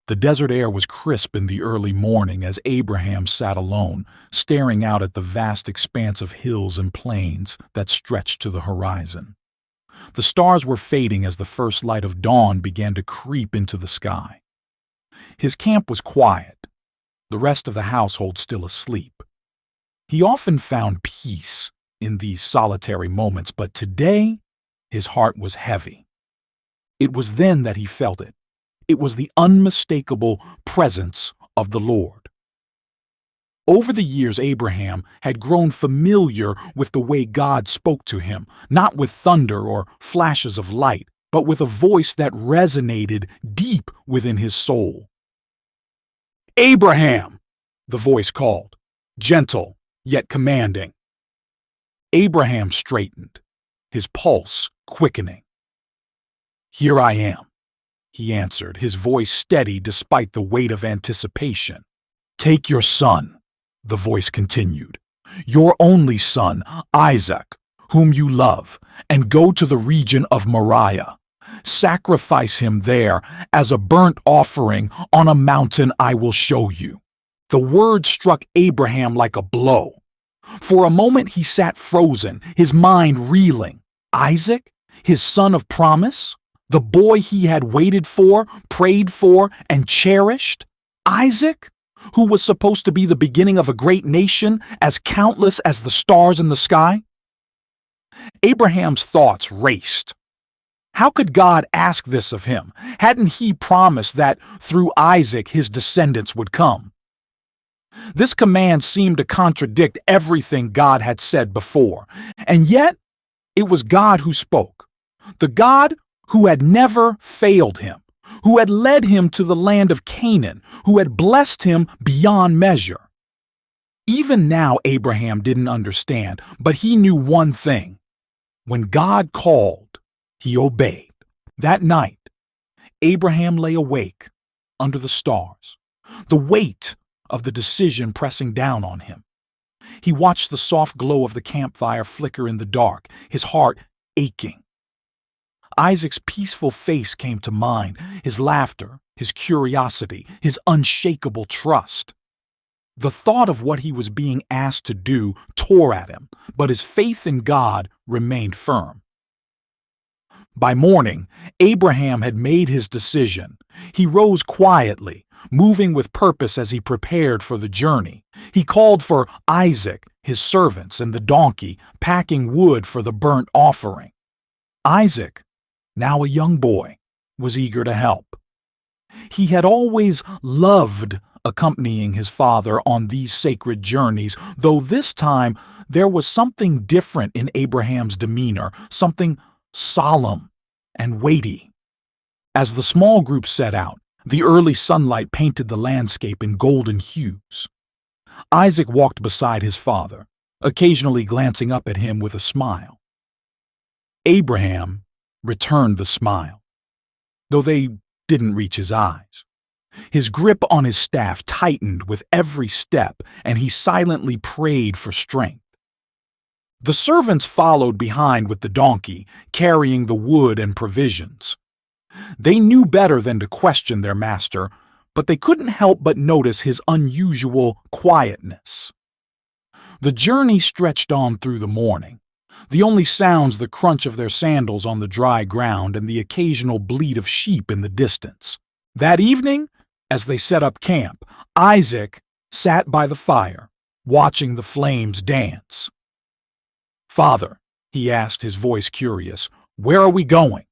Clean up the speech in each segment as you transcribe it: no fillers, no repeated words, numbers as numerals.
The desert air was crisp in the early morning as Abraham sat alone, staring out at the vast expanse of hills and plains that stretched to the horizon. The stars were fading as the first light of dawn began to creep into the sky. His camp was quiet, the rest of the household still asleep. He often found peace in these solitary moments, but today his heart was heavy. It was then that he felt it. It was the unmistakable presence of the Lord. Over the years, Abraham had grown familiar with the way God spoke to him, not with thunder or flashes of light, but with a voice that resonated deep within his soul. "Abraham!" the voice called, gentle yet commanding. Abraham straightened, his pulse quickening. "Here I am," he answered, his voice steady despite the weight of anticipation. "Take your son," the voice continued, "your only son, Isaac, whom you love, and go to the region of Moriah. Sacrifice him there as a burnt offering on a mountain I will show you." The word struck Abraham like a blow. For a moment he sat frozen, his mind reeling. Isaac, his son of promise? The boy he had waited for, prayed for, and cherished? Isaac, who was supposed to be the beginning of a great nation, as countless as the stars in the sky? Abraham's thoughts raced. How could God ask this of him? Hadn't he promised that through Isaac his descendants would come? This command seemed to contradict everything God had said before, and yet it was God who spoke. The God who had never failed him, who had led him to the land of Canaan, who had blessed him beyond measure. Even now Abraham didn't understand, but he knew one thing. When God called, he obeyed. That night, Abraham lay awake under the stars, the weight of the decision pressing down on him. He watched the soft glow of the campfire flicker in the dark, his heart aching. Isaac's peaceful face came to mind, his laughter, his curiosity, his unshakable trust. The thought of what he was being asked to do tore at him, but his faith in God remained firm. By morning, Abraham had made his decision. He rose quietly, moving with purpose as he prepared for the journey. He called for Isaac, his servants, and the donkey, packing wood for the burnt offering. Isaac, now a young boy, was eager to help. He had always loved accompanying his father on these sacred journeys, though this time there was something different in Abraham's demeanor, something solemn and weighty. As the small group set out, the early sunlight painted the landscape in golden hues. Isaac walked beside his father, occasionally glancing up at him with a smile. Abraham returned the smile, though they didn't reach his eyes. His grip on his staff tightened with every step, and he silently prayed for strength. The servants followed behind with the donkey, carrying the wood and provisions. They knew better than to question their master, but they couldn't help but notice his unusual quietness. The journey stretched on through the morning. The only sounds the crunch of their sandals on the dry ground and the occasional bleat of sheep in the distance. That evening, as they set up camp, Isaac sat by the fire, watching the flames dance. "Father," he asked, his voice curious, "where are we going?"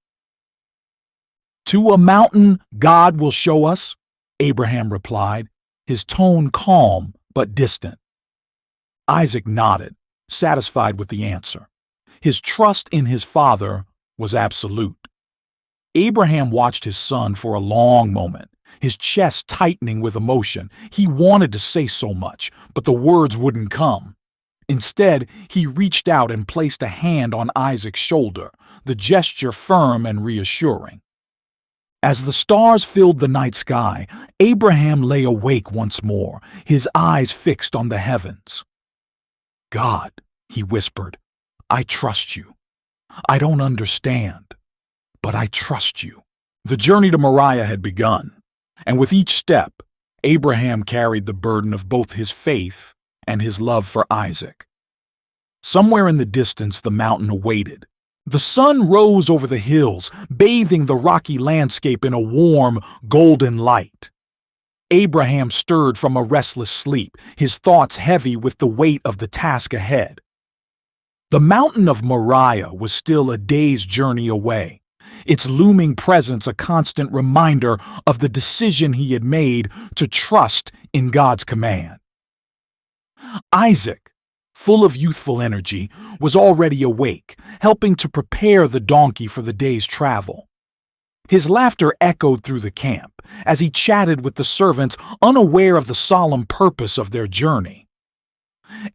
"To a mountain God will show us," Abraham replied, his tone calm but distant. Isaac nodded, satisfied with the answer. His trust in his father was absolute. Abraham watched his son for a long moment, his chest tightening with emotion. He wanted to say so much, but the words wouldn't come. Instead, he reached out and placed a hand on Isaac's shoulder, the gesture firm and reassuring. As the stars filled the night sky, Abraham lay awake once more, his eyes fixed on the heavens. "God," he whispered, "I trust you. I don't understand, but I trust you." The journey to Moriah had begun. And with each step, Abraham carried the burden of both his faith and his love for Isaac. Somewhere in the distance, the mountain awaited. The sun rose over the hills, bathing the rocky landscape in a warm, golden light. Abraham stirred from a restless sleep, his thoughts heavy with the weight of the task ahead. The mountain of Moriah was still a day's journey away, its looming presence a constant reminder of the decision he had made to trust in God's command. Isaac, full of youthful energy, was already awake, helping to prepare the donkey for the day's travel. His laughter echoed through the camp as he chatted with the servants, unaware of the solemn purpose of their journey.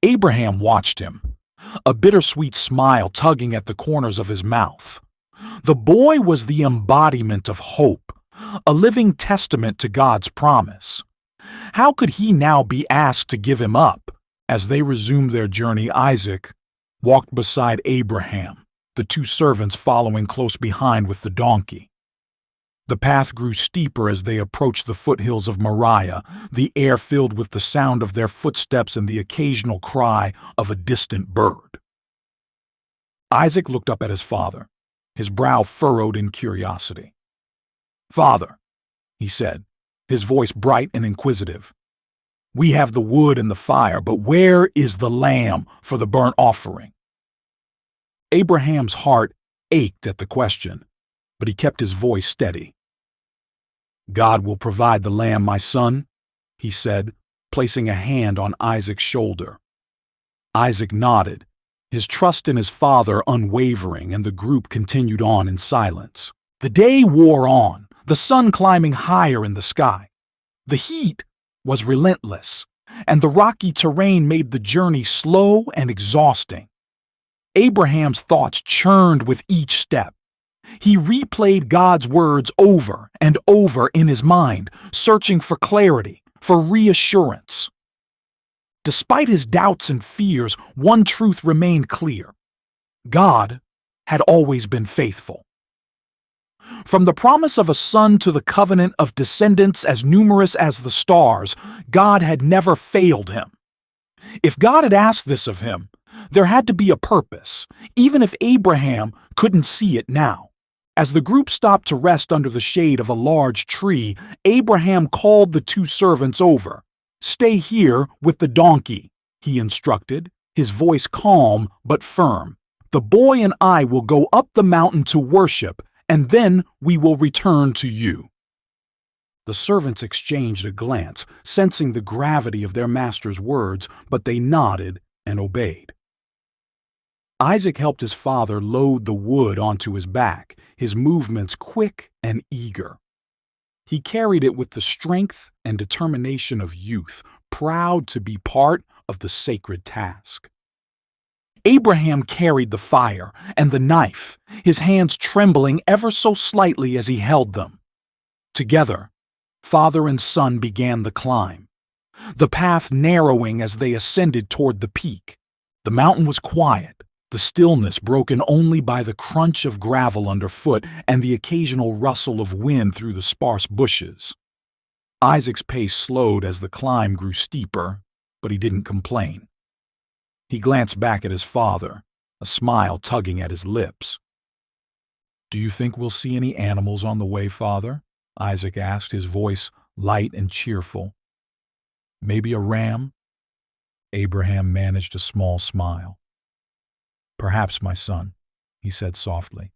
Abraham watched him, a bittersweet smile tugging at the corners of his mouth. The boy was the embodiment of hope, a living testament to God's promise. How could he now be asked to give him up? As they resumed their journey, Isaac walked beside Abraham, the two servants following close behind with the donkey. The path grew steeper as they approached the foothills of Moriah, the air filled with the sound of their footsteps and the occasional cry of a distant bird. Isaac looked up at his father, his brow furrowed in curiosity. "Father," he said, his voice bright and inquisitive, "we have the wood and the fire, but where is the lamb for the burnt offering?" Abraham's heart ached at the question, but he kept his voice steady. "God will provide the lamb, my son," he said, placing a hand on Isaac's shoulder. Isaac nodded, his trust in his father unwavering, and the group continued on in silence. The day wore on, the sun climbing higher in the sky. The heat was relentless, and the rocky terrain made the journey slow and exhausting. Abraham's thoughts churned with each step. He replayed God's words over and over in his mind, searching for clarity, for reassurance. Despite his doubts and fears, one truth remained clear. God had always been faithful. From the promise of a son to the covenant of descendants as numerous as the stars, God had never failed him. If God had asked this of him, there had to be a purpose, even if Abraham couldn't see it now. As the group stopped to rest under the shade of a large tree, Abraham called the two servants over. "Stay here with the donkey," he instructed, his voice calm but firm. "The boy and I will go up the mountain to worship, and then we will return to you." The servants exchanged a glance, sensing the gravity of their master's words, but they nodded and obeyed. Isaac helped his father load the wood onto his back, his movements quick and eager. He carried it with the strength and determination of youth, proud to be part of the sacred task. Abraham carried the fire and the knife, his hands trembling ever so slightly as he held them. Together, father and son began the climb, the path narrowing as they ascended toward the peak. The mountain was quiet, the stillness broken only by the crunch of gravel underfoot and the occasional rustle of wind through the sparse bushes. Isaac's pace slowed as the climb grew steeper, but he didn't complain. He glanced back at his father, a smile tugging at his lips. "Do you think we'll see any animals on the way, Father?" Isaac asked, his voice light and cheerful. "Maybe a ram?" Abraham managed a small smile. "Perhaps, my son," he said softly.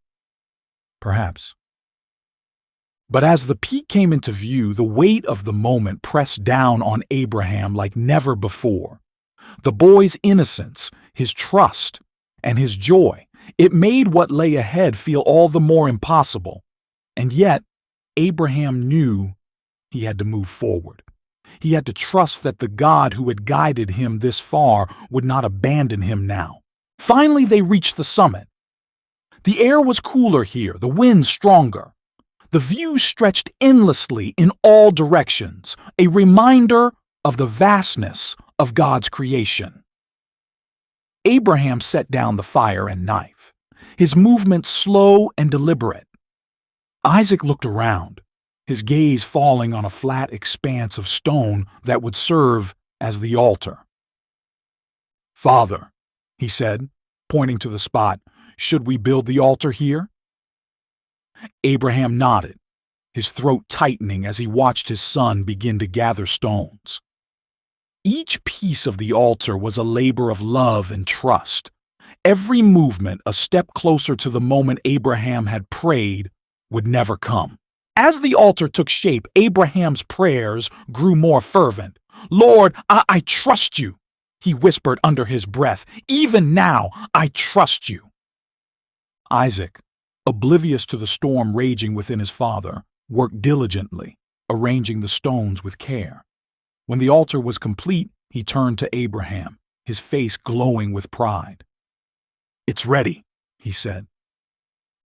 "Perhaps." But as the peak came into view, the weight of the moment pressed down on Abraham like never before. The boy's innocence, his trust, and his joy, it made what lay ahead feel all the more impossible. And yet, Abraham knew he had to move forward. He had to trust that the God who had guided him this far would not abandon him now. Finally, they reached the summit. The air was cooler here, the wind stronger. The view stretched endlessly in all directions, a reminder of the vastness of God's creation. Abraham set down the fire and knife, his movements slow and deliberate. Isaac looked around, his gaze falling on a flat expanse of stone that would serve as the altar. "Father," he said, pointing to the spot, "should we build the altar here?" Abraham nodded, his throat tightening as he watched his son begin to gather stones. Each piece of the altar was a labor of love and trust, every movement a step closer to the moment Abraham had prayed would never come. As the altar took shape, Abraham's prayers grew more fervent. "Lord, I trust you," he whispered under his breath. "Even now, I trust you." Isaac, oblivious to the storm raging within his father, worked diligently, arranging the stones with care. When the altar was complete, he turned to Abraham, his face glowing with pride. "It's ready," he said.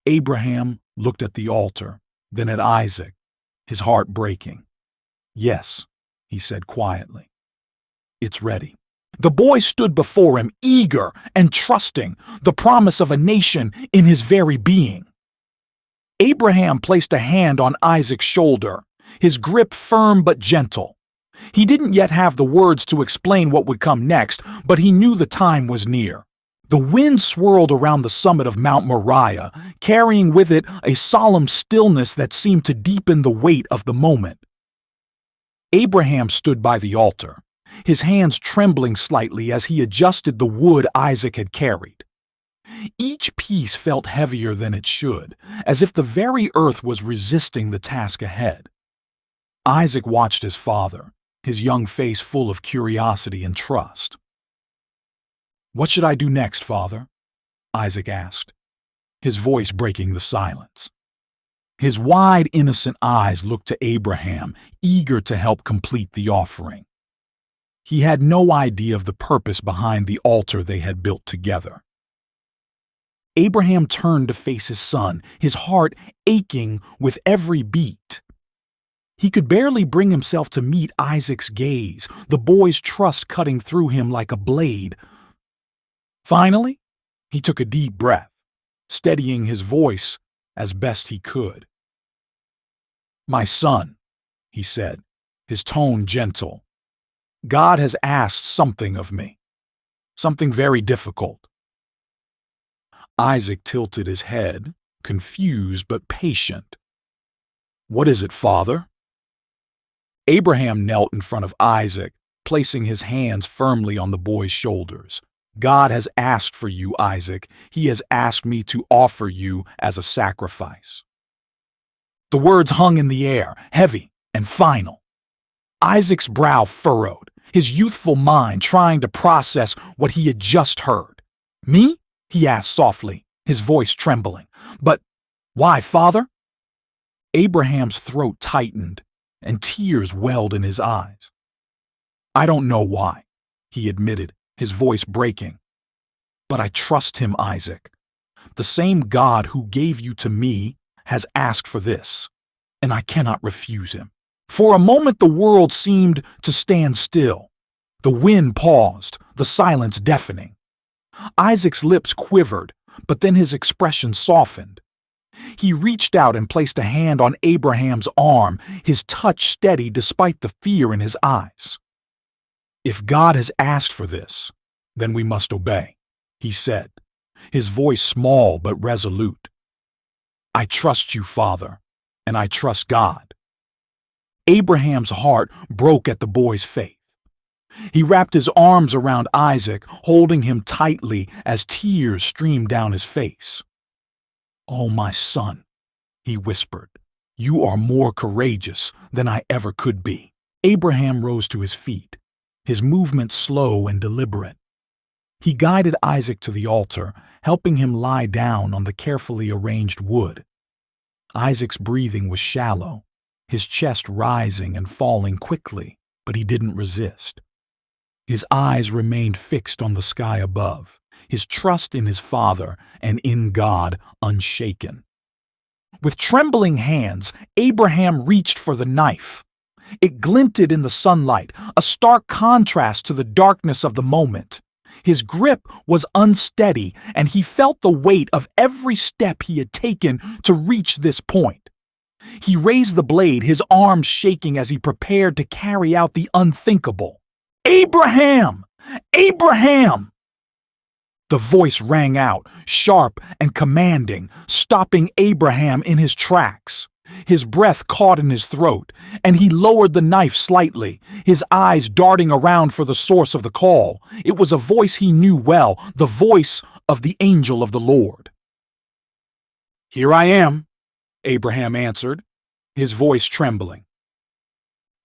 Abraham looked at the altar, then at Isaac, his heart breaking. "Yes," he said quietly. "It's ready." The boy stood before him, eager and trusting, the promise of a nation in his very being. Abraham placed a hand on Isaac's shoulder, his grip firm but gentle. He didn't yet have the words to explain what would come next, but he knew the time was near. The wind swirled around the summit of Mount Moriah, carrying with it a solemn stillness that seemed to deepen the weight of the moment. Abraham stood by the altar, his hands trembling slightly as he adjusted the wood Isaac had carried. Each piece felt heavier than it should, as if the very earth was resisting the task ahead. Isaac watched his father, his young face full of curiosity and trust. "What should I do next, Father?" Isaac asked, his voice breaking the silence. His wide, innocent eyes looked to Abraham, eager to help complete the offering. He had no idea of the purpose behind the altar they had built together. Abraham turned to face his son, his heart aching with every beat. He could barely bring himself to meet Isaac's gaze, the boy's trust cutting through him like a blade. Finally, he took a deep breath, steadying his voice as best he could. "My son," he said, his tone gentle, "God has asked something of me, something very difficult." Isaac tilted his head, confused but patient. "What is it, Father?" Abraham knelt in front of Isaac, placing his hands firmly on the boy's shoulders. "God has asked for you, Isaac. He has asked me to offer you as a sacrifice." The words hung in the air, heavy and final. Isaac's brow furrowed, his youthful mind trying to process what he had just heard. "Me?" he asked softly, his voice trembling. "But why, Father?" Abraham's throat tightened, and tears welled in his eyes. "I don't know why," he admitted, his voice breaking. "But I trust him, Isaac. The same God who gave you to me has asked for this, and I cannot refuse him." For a moment the world seemed to stand still. The wind paused, the silence deafening. Isaac's lips quivered, but then his expression softened. He reached out and placed a hand on Abraham's arm, his touch steady despite the fear in his eyes. "If God has asked for this, then we must obey," he said, his voice small but resolute. "I trust you, Father, and I trust God." Abraham's heart broke at the boy's faith. He wrapped his arms around Isaac, holding him tightly as tears streamed down his face. "Oh, my son," he whispered, "you are more courageous than I ever could be." Abraham rose to his feet, his movement slow and deliberate. He guided Isaac to the altar, helping him lie down on the carefully arranged wood. Isaac's breathing was shallow, his chest rising and falling quickly, but he didn't resist. His eyes remained fixed on the sky above, his trust in his father and in God unshaken. With trembling hands, Abraham reached for the knife. It glinted in the sunlight, a stark contrast to the darkness of the moment. His grip was unsteady, and he felt the weight of every step he had taken to reach this point. He raised the blade, his arms shaking as he prepared to carry out the unthinkable. "Abraham! Abraham!" The voice rang out, sharp and commanding, stopping Abraham in his tracks. His breath caught in his throat, and he lowered the knife slightly, his eyes darting around for the source of the call. It was a voice he knew well, the voice of the angel of the Lord. "Here I am," Abraham answered, his voice trembling.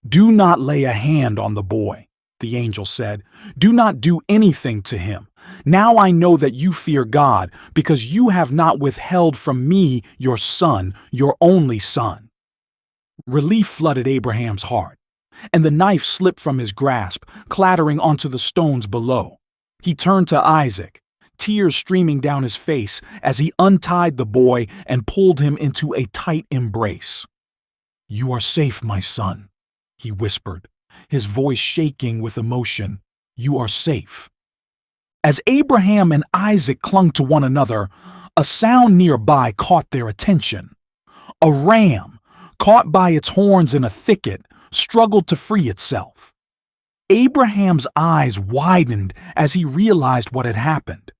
"Do not lay a hand on the boy," the angel said. "Do not do anything to him. Now I know that you fear God, because you have not withheld from me your son, your only son." Relief flooded Abraham's heart, and the knife slipped from his grasp, clattering onto the stones below. He turned to Isaac, tears streaming down his face as he untied the boy and pulled him into a tight embrace. "You are safe, my son," he whispered, his voice shaking with emotion. "You are safe." As Abraham and Isaac clung to one another, a sound nearby caught their attention. A ram, caught by its horns in a thicket, struggled to free itself. Abraham's eyes widened as he realized what had happened.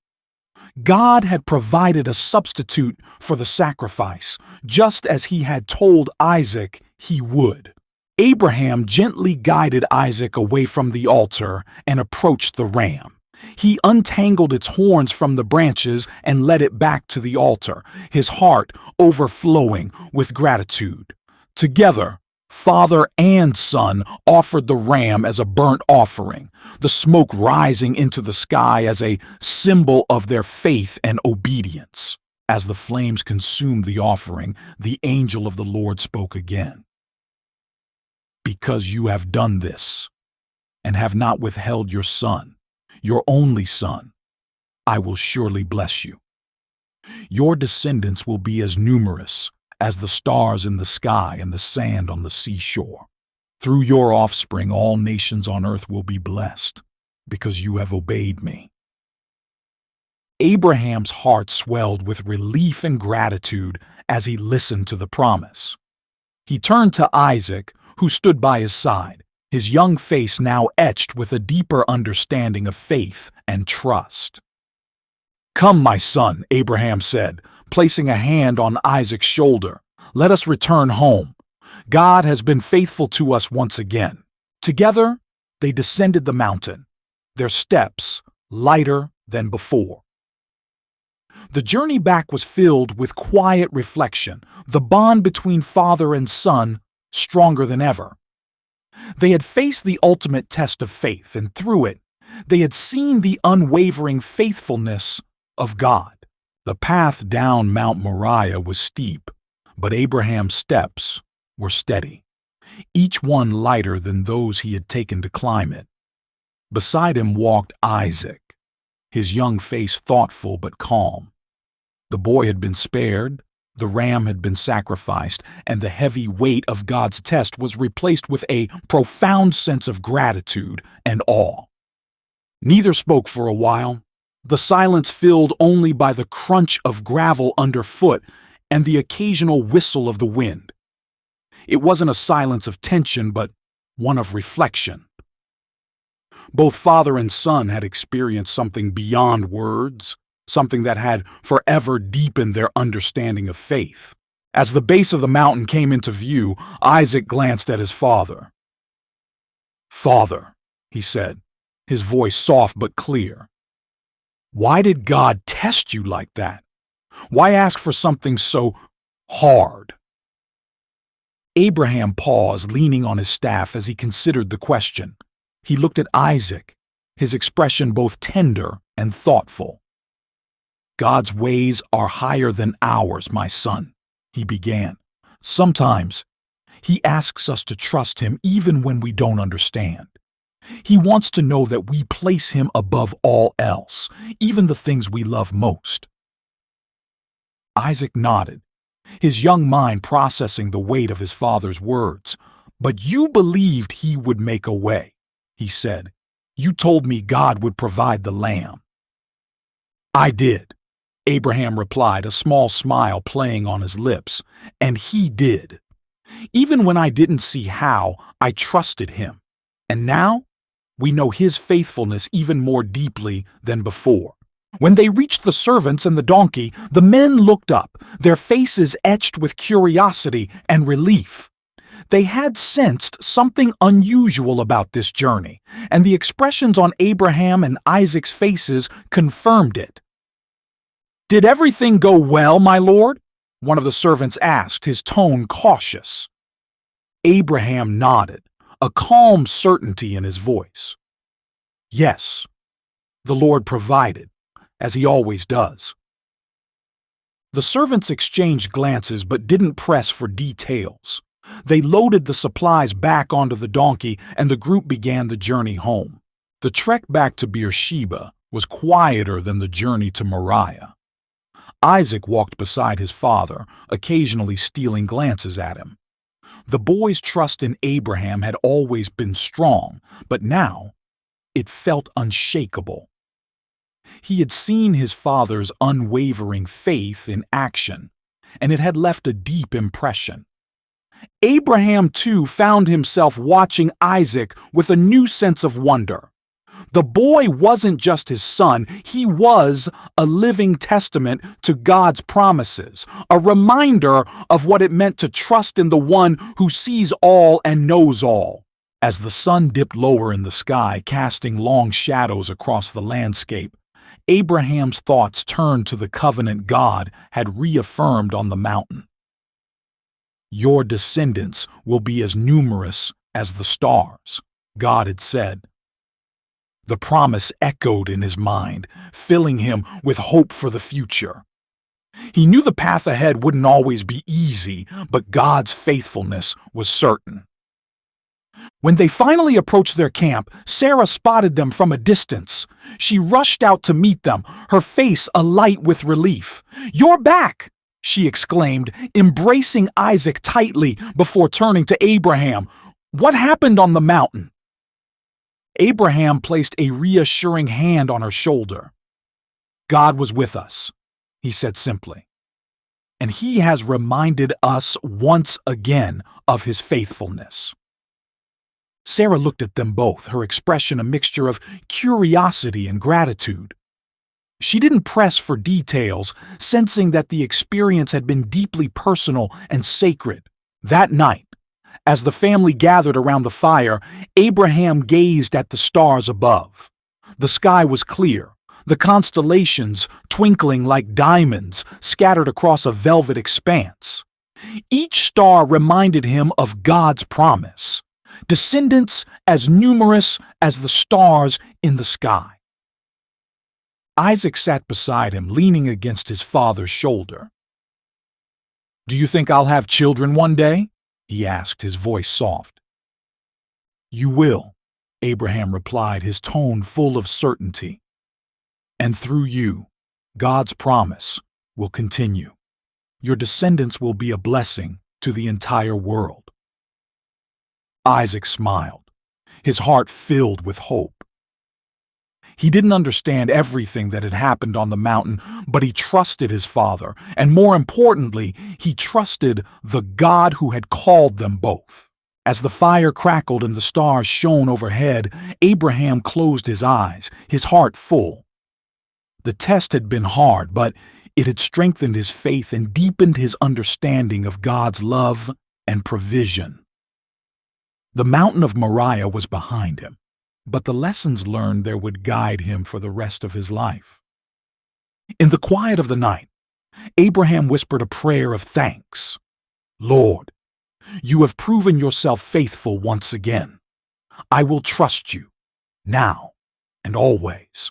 God had provided a substitute for the sacrifice, just as he had told Isaac he would. Abraham gently guided Isaac away from the altar and approached the ram. He untangled its horns from the branches and led it back to the altar, his heart overflowing with gratitude. Together, father and son offered the ram as a burnt offering, the smoke rising into the sky as a symbol of their faith and obedience. As the flames consumed the offering, the angel of the Lord spoke again. "Because you have done this, and have not withheld your son, your only son, I will surely bless you. Your descendants will be as numerous as the stars in the sky and the sand on the seashore. Through your offspring, all nations on earth will be blessed, because you have obeyed me." Abraham's heart swelled with relief and gratitude as he listened to the promise. He turned to Isaac, who stood by his side, his young face now etched with a deeper understanding of faith and trust. "Come, my son," Abraham said, placing a hand on Isaac's shoulder. "Let us return home. God has been faithful to us once again." Together, they descended the mountain, their steps lighter than before. The journey back was filled with quiet reflection, the bond between father and son stronger than ever. They had faced the ultimate test of faith, and through it, they had seen the unwavering faithfulness of God. The path down Mount Moriah was steep, but Abraham's steps were steady, each one lighter than those he had taken to climb it. Beside him walked Isaac, his young face thoughtful but calm. The boy had been spared, the ram had been sacrificed, and the heavy weight of God's test was replaced with a profound sense of gratitude and awe. Neither spoke for a while, the silence filled only by the crunch of gravel underfoot and the occasional whistle of the wind. It wasn't a silence of tension, but one of reflection. Both father and son had experienced something beyond words, something that had forever deepened their understanding of faith. As the base of the mountain came into view, Isaac glanced at his father. "Father," he said, his voice soft but clear, "why did God test you like that? Why ask for something so hard?" Abraham paused, leaning on his staff as he considered the question. He looked at Isaac, his expression both tender and thoughtful. "God's ways are higher than ours, my son," he began. "Sometimes he asks us to trust him even when we don't understand. He wants to know that we place him above all else, even the things we love most." Isaac nodded, his young mind processing the weight of his father's words. "But you believed he would make a way," he said. "You told me God would provide the lamb." "I did," Abraham replied, a small smile playing on his lips. "And he did. Even when I didn't see how, I trusted him. And now, we know his faithfulness even more deeply than before. When they reached the servants and the donkey, the men looked up, their faces etched with curiosity and relief. They had sensed something unusual about this journey, and the expressions on Abraham and Isaac's faces confirmed it. "Did everything go well, my lord?" one of the servants asked, his tone cautious. Abraham nodded, a calm certainty in his voice. "Yes, the Lord provided, as he always does." The servants exchanged glances but didn't press for details. They loaded the supplies back onto the donkey and the group began the journey home. The trek back to Beersheba was quieter than the journey to Moriah. Isaac walked beside his father, occasionally stealing glances at him. The boy's trust in Abraham had always been strong, but now it felt unshakable. He had seen his father's unwavering faith in action, and it had left a deep impression. Abraham, too, found himself watching Isaac with a new sense of wonder. The boy wasn't just his son, he was a living testament to God's promises, a reminder of what it meant to trust in the one who sees all and knows all. As the sun dipped lower in the sky, casting long shadows across the landscape, Abraham's thoughts turned to the covenant God had reaffirmed on the mountain. "Your descendants will be as numerous as the stars," God had said. The promise echoed in his mind, filling him with hope for the future. He knew the path ahead wouldn't always be easy, but God's faithfulness was certain. When they finally approached their camp, Sarah spotted them from a distance. She rushed out to meet them, her face alight with relief. "You're back!" she exclaimed, embracing Isaac tightly before turning to Abraham. "What happened on the mountain?" Abraham placed a reassuring hand on her shoulder. "God was with us," he said simply, "and he has reminded us once again of his faithfulness." Sarah looked at them both, her expression a mixture of curiosity and gratitude. She didn't press for details, sensing that the experience had been deeply personal and sacred. That night, as the family gathered around the fire, Abraham gazed at the stars above. The sky was clear, the constellations twinkling like diamonds scattered across a velvet expanse. Each star reminded him of God's promise, descendants as numerous as the stars in the sky. Isaac sat beside him, leaning against his father's shoulder. "Do you think I'll have children one day?" he asked, his voice soft. "You will," Abraham replied, his tone full of certainty. "And through you, God's promise will continue. Your descendants will be a blessing to the entire world." Isaac smiled, his heart filled with hope. He didn't understand everything that had happened on the mountain, but he trusted his father, and more importantly, he trusted the God who had called them both. As the fire crackled and the stars shone overhead, Abraham closed his eyes, his heart full. The test had been hard, but it had strengthened his faith and deepened his understanding of God's love and provision. The mountain of Moriah was behind him, but the lessons learned there would guide him for the rest of his life. In the quiet of the night, Abraham whispered a prayer of thanks. "Lord, you have proven yourself faithful once again. I will trust you, now and always."